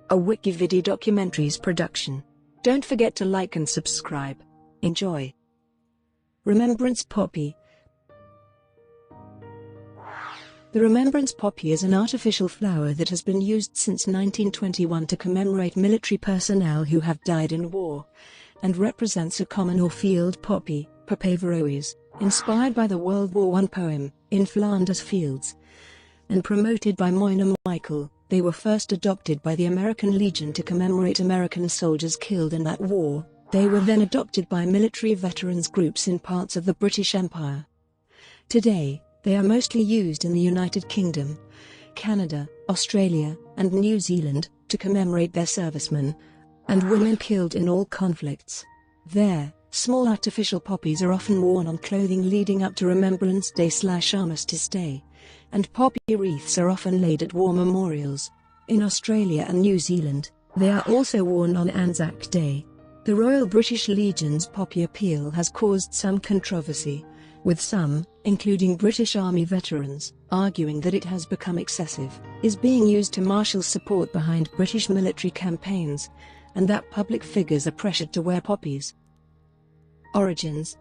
a WikiVidi Documentaries production. Don't forget to like and subscribe. Enjoy. Remembrance Poppy. The Remembrance poppy is an artificial flower that has been used since 1921 to commemorate military personnel who have died in war, and represents a common or field poppy, Papaver rhoeas, inspired by the World War I poem, In Flanders Fields, and promoted by Moina Michael. They were first adopted by the American Legion to commemorate American soldiers killed in that war. They were then adopted by military veterans groups in parts of the British Empire. Today, they are mostly used in the United Kingdom, Canada, Australia, and New Zealand, to commemorate their servicemen and women killed in all conflicts. There, small artificial poppies are often worn on clothing leading up to Remembrance Day/Armistice Day, and poppy wreaths are often laid at war memorials. In Australia and New Zealand, they are also worn on Anzac Day. The Royal British Legion's poppy appeal has caused some controversy, with some, including British Army veterans, arguing that it has become excessive, is being used to marshal support behind British military campaigns, and that public figures are pressured to wear poppies. Origins.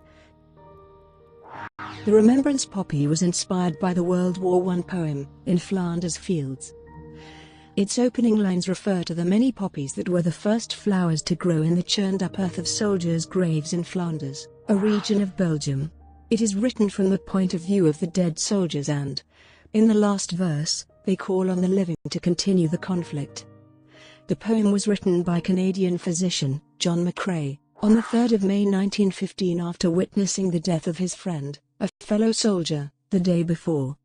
The Remembrance poppy was inspired by the World War I poem, In Flanders Fields. Its opening lines refer to the many poppies that were the first flowers to grow in the churned-up earth of soldiers' graves in Flanders, a region of Belgium. It is written from the point of view of the dead soldiers and, in the last verse, they call on the living to continue the conflict. The poem was written by Canadian physician, John McCrae, on the 3rd of May 1915 after witnessing the death of his friend, a fellow soldier, the day before.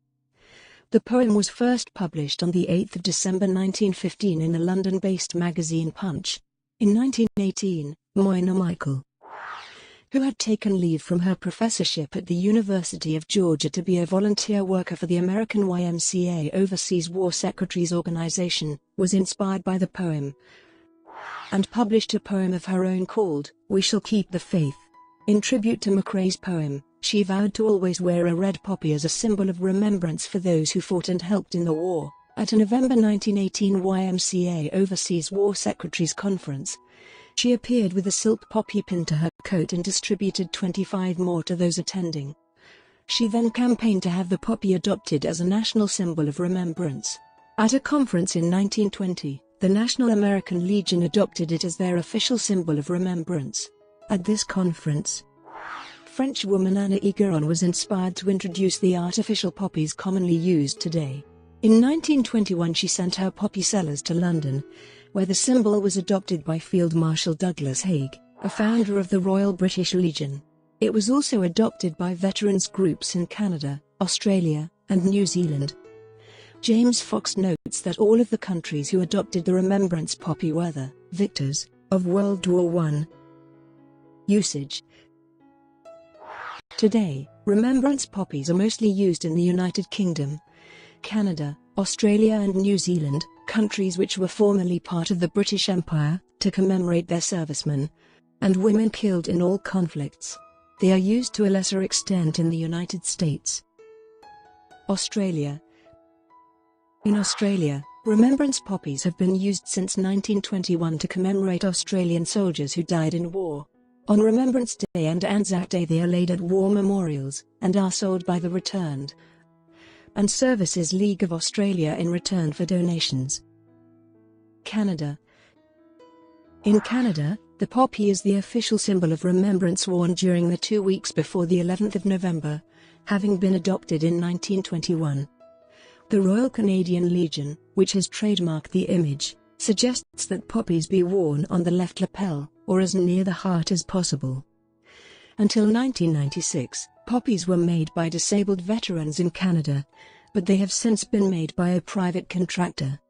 The poem was first published on the 8th of December 1915 in the London-based magazine Punch. In 1918, Moina Michael, who had taken leave from her professorship at the University of Georgia to be a volunteer worker for the American YMCA Overseas War Secretaries Organization, was inspired by the poem and published a poem of her own called, We Shall Keep the Faith. In tribute to McCrae's poem, she vowed to always wear a red poppy as a symbol of remembrance for those who fought and helped in the war. At a November 1918 YMCA Overseas War Secretaries Conference, she appeared with a silk poppy pinned to her coat and distributed 25 more to those attending. She then campaigned to have the poppy adopted as a national symbol of remembrance. At a conference in 1920, the National American Legion adopted it as their official symbol of remembrance. At this conference, French woman Anna Higueron was inspired to introduce the artificial poppies commonly used today. In 1921 she sent her poppy sellers to London, where the symbol was adopted by Field Marshal Douglas Haig, a founder of the Royal British Legion. It was also adopted by veterans groups in Canada, Australia, and New Zealand. James Fox notes that all of the countries who adopted the Remembrance poppy were the victors of World War I. Usage. Today, Remembrance poppies are mostly used in the United Kingdom, Canada, Australia and New Zealand, countries which were formerly part of the British Empire, to commemorate their servicemen and women killed in all conflicts. They are used to a lesser extent in the United States. Australia. In Australia, Remembrance poppies have been used since 1921 to commemorate Australian soldiers who died in war. On Remembrance Day and Anzac Day they are laid at war memorials, and are sold by the Returned and Services League of Australia in return for donations. Canada. In Canada, the poppy is the official symbol of remembrance worn during the 2 weeks before the 11th of November, having been adopted in 1921. The Royal Canadian Legion, which has trademarked the image, suggests that poppies be worn on the left lapel, or as near the heart as possible. Until 1996, poppies were made by disabled veterans in Canada, but they have since been made by a private contractor.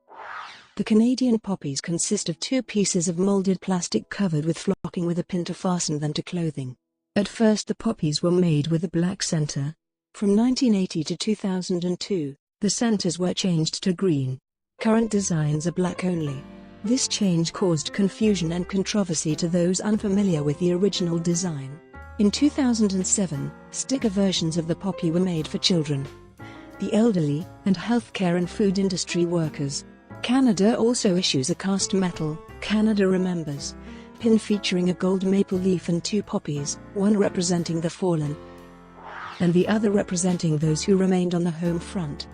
The Canadian poppies consist of 2 pieces of molded plastic covered with flocking with a pin to fasten them to clothing. At first the poppies were made with a black center. From 1980 to 2002, the centers were changed to green. Current designs are black only. This change caused confusion and controversy to those unfamiliar with the original design. In 2007, sticker versions of the poppy were made for children, the elderly, and healthcare and food industry workers. Canada also issues a cast metal, Canada Remembers, pin featuring a gold maple leaf and 2 poppies, one representing the fallen and the other representing those who remained on the home front.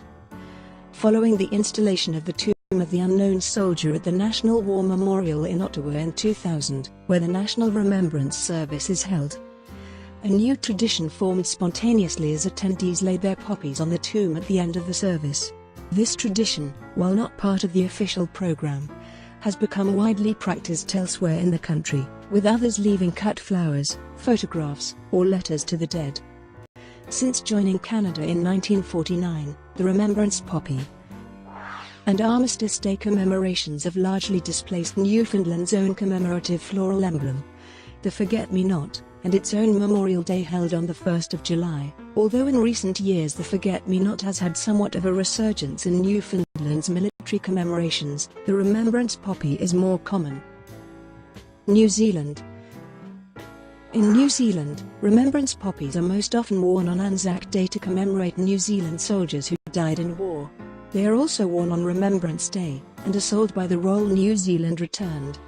Following the installation of the Tomb of the Unknown Soldier at the National War Memorial in Ottawa in 2000, where the National Remembrance Service is held, a new tradition formed spontaneously as attendees laid their poppies on the tomb at the end of the service. This tradition, while not part of the official program, has become widely practiced elsewhere in the country, with others leaving cut flowers, photographs, or letters to the dead. Since joining Canada in 1949, the Remembrance poppy and Armistice Day commemorations have largely displaced Newfoundland's own commemorative floral emblem, the Forget-Me-Not, and its own Memorial Day held on the 1st of July, although in recent years the Forget-Me-Not has had somewhat of a resurgence in Newfoundland's military commemorations. The Remembrance poppy is more common. New Zealand. In New Zealand, Remembrance poppies are most often worn on Anzac Day to commemorate New Zealand soldiers who died in war. They are also worn on Remembrance Day, and are sold by the Royal New Zealand Returned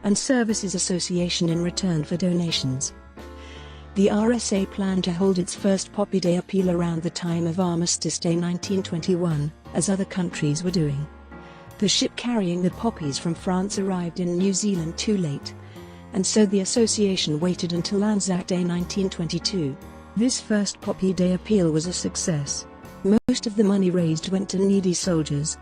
and Services Association in return for donations. The RSA planned to hold its first Poppy Day appeal around the time of Armistice Day 1921, as other countries were doing. The ship carrying the poppies from France arrived in New Zealand too late, and so the association waited until Anzac Day 1922. This first Poppy Day appeal was a success. Most of the money raised went to needy soldiers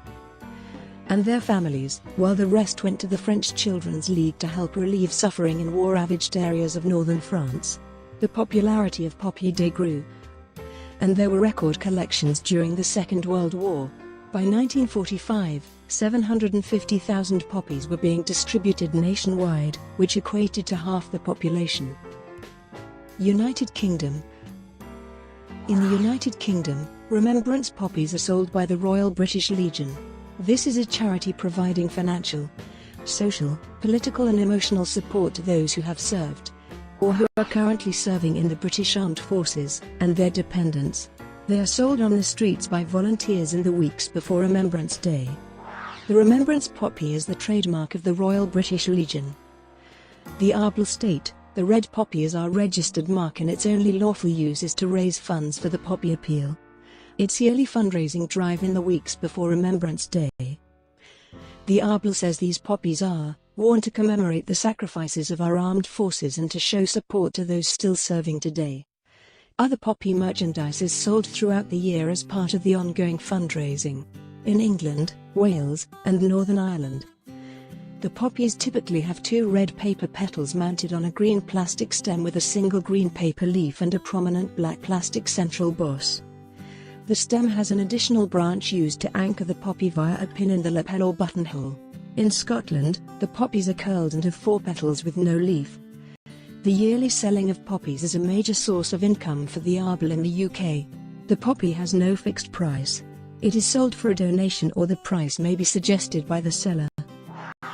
and their families, while the rest went to the French Children's League to help relieve suffering in war-ravaged areas of northern France. The popularity of Poppy Day grew, and there were record collections during the Second World War. By 1945, 750,000 poppies were being distributed nationwide, which equated to half the population. United Kingdom. In the United Kingdom, Remembrance poppies are sold by the Royal British Legion. This is a charity providing financial, social, political and emotional support to those who have served, or who are currently serving in the British Armed Forces, and their dependents. They are sold on the streets by volunteers in the weeks before Remembrance Day. The Remembrance poppy is the trademark of the Royal British Legion. The Arbel state, the red poppy is our registered mark and its only lawful use is to raise funds for the Poppy Appeal, its yearly fundraising drive in the weeks before Remembrance Day. The Arbel says these poppies are worn to commemorate the sacrifices of our armed forces and to show support to those still serving today. Other poppy merchandise is sold throughout the year as part of the ongoing fundraising. In England, Wales, and Northern Ireland, the poppies typically have 2 red paper petals mounted on a green plastic stem with a single green paper leaf and a prominent black plastic central boss. The stem has an additional branch used to anchor the poppy via a pin in the lapel or buttonhole. In Scotland, the poppies are curled and have 4 petals with no leaf. The yearly selling of poppies is a major source of income for the Arbel in the UK. The poppy has no fixed price. It is sold for a donation or the price may be suggested by the seller.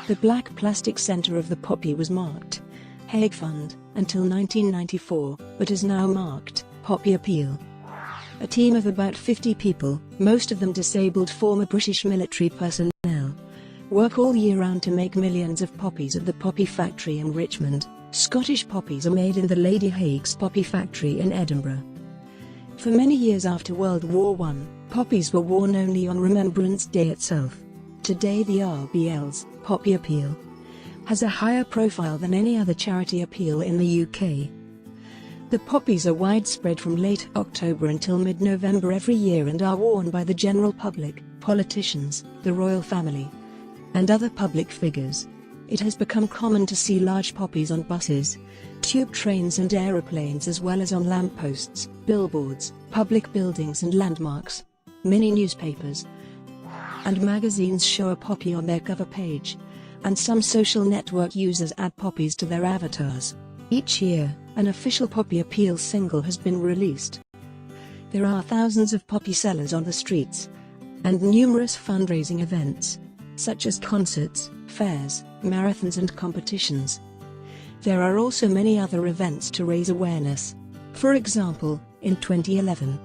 The black plastic center of the poppy was marked Hague Fund until 1994, but is now marked Poppy Appeal. A team of about 50 people, most of them disabled former British military personnel, work all year round to make millions of poppies at the Poppy Factory in Richmond. Scottish poppies are made in the Lady Hague's Poppy Factory in Edinburgh. For many years after World War I, poppies were worn only on Remembrance Day itself. Today the RBL's Poppy Appeal has a higher profile than any other charity appeal in the UK. The poppies are widespread from late October until mid-November every year and are worn by the general public, politicians, the royal family, and other public figures. It has become common to see large poppies on buses, tube trains and aeroplanes as well as on lampposts, billboards, public buildings and landmarks. Many newspapers and magazines show a poppy on their cover page, and some social network users add poppies to their avatars. Each year, an official Poppy Appeal single has been released. There are thousands of poppy sellers on the streets, and numerous fundraising events, such as concerts, fairs, marathons and competitions. There are also many other events to raise awareness. For example, in 2011,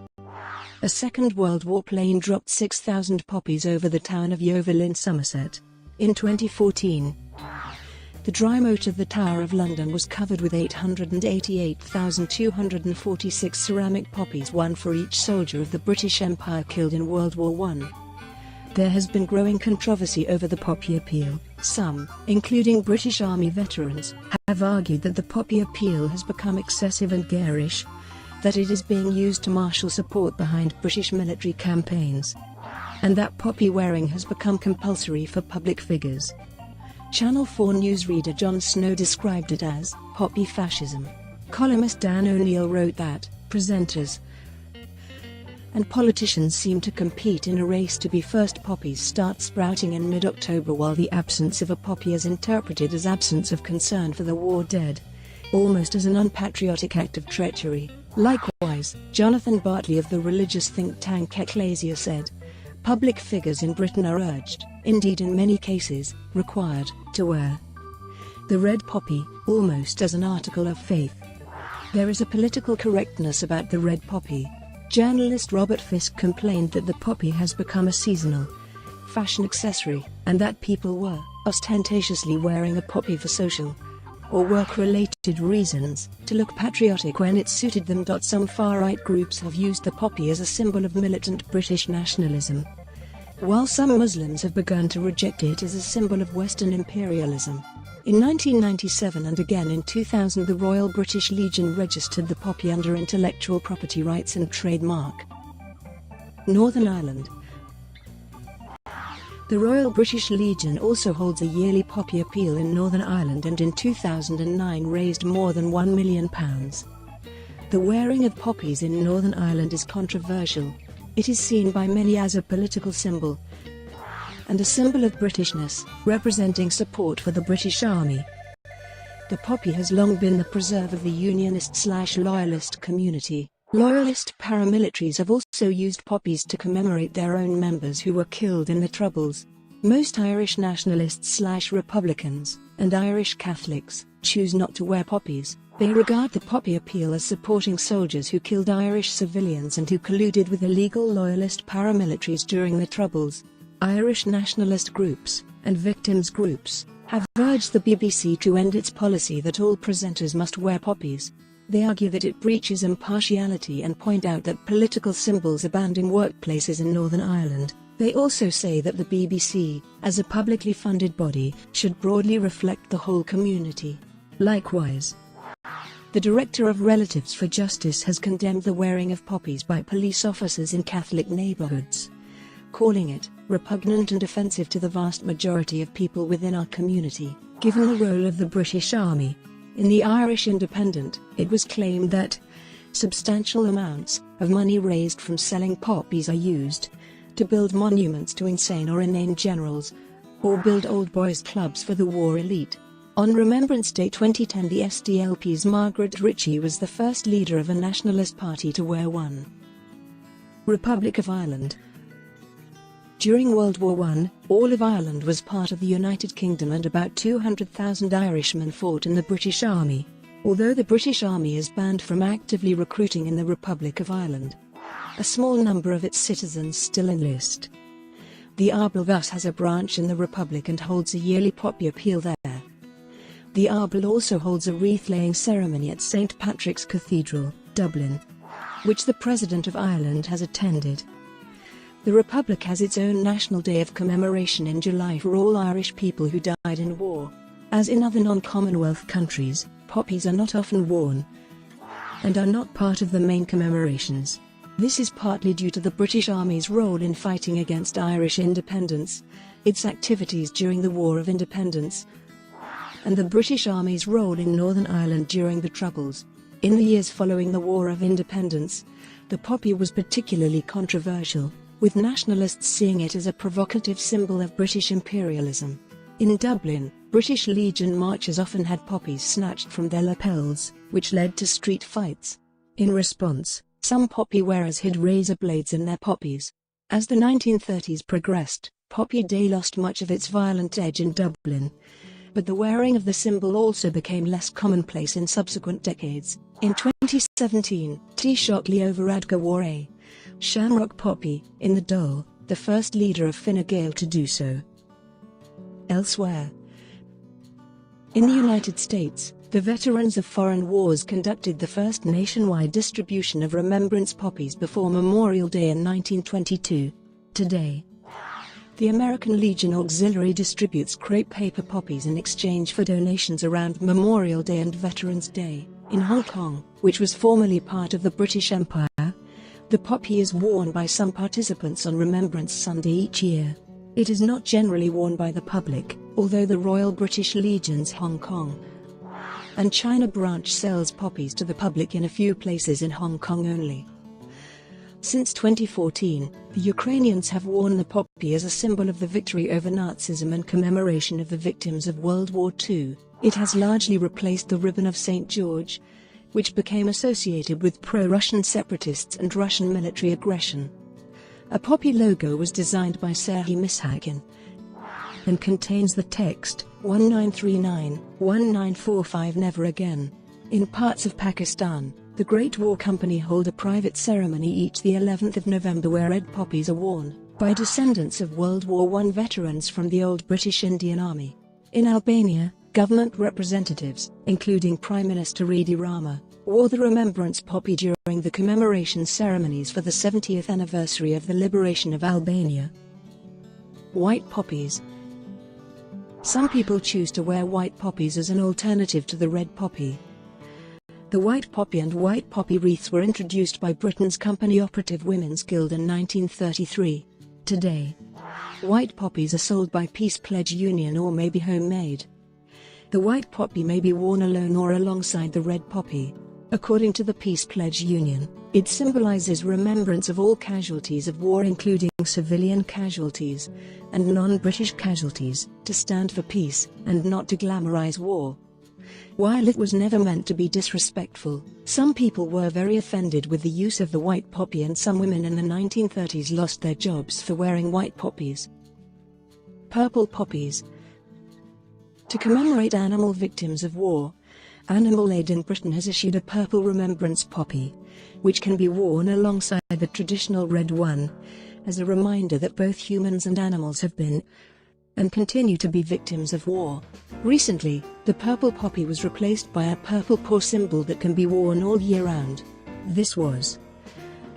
A Second World War plane dropped 6,000 poppies over the town of Yeovil in Somerset. In 2014, the dry moat of the Tower of London was covered with 888,246 ceramic poppies, one for each soldier of the British Empire killed in World War I. There has been growing controversy over the poppy appeal. Some, including British Army veterans, have argued that the poppy appeal has become excessive and garish, that it is being used to marshal support behind British military campaigns, and that poppy wearing has become compulsory for public figures. Channel 4 newsreader Jon Snow described it as poppy fascism. Columnist Dan O'Neill wrote that presenters and politicians seem to compete in a race to be first. Poppies start sprouting in mid-October, while the absence of a poppy is interpreted as absence of concern for the war dead, almost as an unpatriotic act of treachery. Likewise, Jonathan Bartley of the religious think tank Ecclesia said, public figures in Britain are urged, indeed in many cases, required, to wear the red poppy, almost as an article of faith. There is a political correctness about the red poppy. Journalist Robert Fisk complained that the poppy has become a seasonal fashion accessory, and that people were ostentatiously wearing a poppy for social or work-related reasons, to look patriotic when it suited them. Some far-right groups have used the poppy as a symbol of militant British nationalism, while some Muslims have begun to reject it as a symbol of Western imperialism. In 1997 and again in 2000, the Royal British Legion registered the poppy under intellectual property rights and trademark. Northern Ireland. The Royal British Legion also holds a yearly poppy appeal in Northern Ireland, and in 2009 raised more than £1 million. The wearing of poppies in Northern Ireland is controversial. It is seen by many as a political symbol and a symbol of Britishness, representing support for the British Army. The poppy has long been the preserve of the Unionist/Loyalist community. Loyalist paramilitaries have also used poppies to commemorate their own members who were killed in the Troubles. Most Irish nationalists/Republicans, and Irish Catholics, choose not to wear poppies. They regard the poppy appeal as supporting soldiers who killed Irish civilians and who colluded with illegal Loyalist paramilitaries during the Troubles. Irish nationalist groups, and victims groups, have urged the BBC to end its policy that all presenters must wear poppies. They argue that it breaches impartiality and point out that political symbols are banned in workplaces in Northern Ireland. They also say that the BBC, as a publicly funded body, should broadly reflect the whole community. Likewise, the Director of Relatives for Justice has condemned the wearing of poppies by police officers in Catholic neighbourhoods, calling it repugnant and offensive to the vast majority of people within our community. Given the role of the British Army in the Irish Independent, it was claimed that substantial amounts of money raised from selling poppies are used to build monuments to insane or inane generals, or build old boys clubs for the war elite. On Remembrance Day 2010, the SDLP's Margaret Ritchie was the first leader of a nationalist party to wear one. Republic of Ireland. During World War I, all of Ireland was part of the United Kingdom, and about 200,000 Irishmen fought in the British Army. Although the British Army is banned from actively recruiting in the Republic of Ireland, a small number of its citizens still enlist. The Arbel thus has a branch in the Republic and holds a yearly poppy appeal there. The Arbel also holds a wreath-laying ceremony at St Patrick's Cathedral, Dublin, which the President of Ireland has attended. The Republic has its own National Day of Commemoration in July for all Irish people who died in war. As in other non-Commonwealth countries, poppies are not often worn and are not part of the main commemorations. This is partly due to the British Army's role in fighting against Irish independence, its activities during the War of Independence, and the British Army's role in Northern Ireland during the Troubles. In the years following the War of Independence, the poppy was particularly controversial, with nationalists seeing it as a provocative symbol of British imperialism. In Dublin, British Legion marchers often had poppies snatched from their lapels, which led to street fights. In response, some poppy wearers hid razor blades in their poppies. As the 1930s progressed, Poppy Day lost much of its violent edge in Dublin, but the wearing of the symbol also became less commonplace in subsequent decades. In 2017, Taoiseach Leo Varadkar wore a Shamrock poppy, in the Dole, the first leader of Fine Gael to do so. Elsewhere. In the United States, the veterans of foreign wars conducted the first nationwide distribution of Remembrance poppies before Memorial Day in 1922. Today, the American Legion Auxiliary distributes crepe paper poppies in exchange for donations around Memorial Day and Veterans Day. In Hong Kong, which was formerly part of the British Empire, the poppy is worn by some participants on Remembrance Sunday each year. It is not generally worn by the public, although the Royal British Legion's Hong Kong and China branch sells poppies to the public in a few places in Hong Kong only. Since 2014, the Ukrainians have worn the poppy as a symbol of the victory over Nazism and commemoration of the victims of World War II. It has largely replaced the ribbon of St. George, which became associated with pro-Russian separatists and Russian military aggression. A poppy logo was designed by Serhiy Mishakin and contains the text, 1939-1945 Never Again. In parts of Pakistan, the Great War Company hold a private ceremony each the 11th of November where red poppies are worn by descendants of World War I veterans from the old British Indian Army. In Albania, government representatives, including Prime Minister Edi Rama, wore the Remembrance poppy during the commemoration ceremonies for the 70th anniversary of the liberation of Albania. White poppies. Some people choose to wear white poppies as an alternative to the red poppy. The white poppy and white poppy wreaths were introduced by Britain's Company Operative Women's Guild in 1933. Today, white poppies are sold by Peace Pledge Union or may be homemade. The white poppy may be worn alone or alongside the red poppy. According to the Peace Pledge Union, it symbolizes remembrance of all casualties of war including civilian casualties and non-British casualties, to stand for peace, and not to glamorize war. While it was never meant to be disrespectful, some people were very offended with the use of the white poppy and some women in the 1930s lost their jobs for wearing white poppies. Purple poppies. To commemorate animal victims of war, Animal Aid in Britain has issued a purple Remembrance poppy, which can be worn alongside the traditional red one, as a reminder that both humans and animals have been and continue to be victims of war. Recently, the purple poppy was replaced by a purple paw symbol that can be worn all year round. This was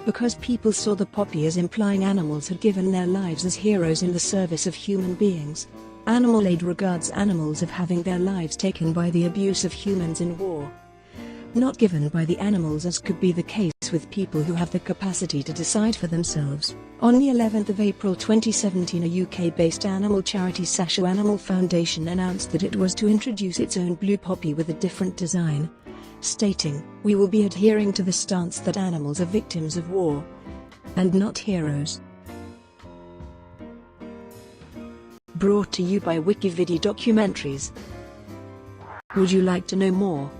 because people saw the poppy as implying animals had given their lives as heroes in the service of human beings. Animal Aid regards animals as having their lives taken by the abuse of humans in war, not given by the animals as could be the case with people who have the capacity to decide for themselves. On the 11th of April 2017, a UK-based animal charity Sasho Animal Foundation announced that it was to introduce its own blue poppy with a different design, stating, "We will be adhering to the stance that animals are victims of war and not heroes." Brought to you by WikiVidi Documentaries. Would you like to know more?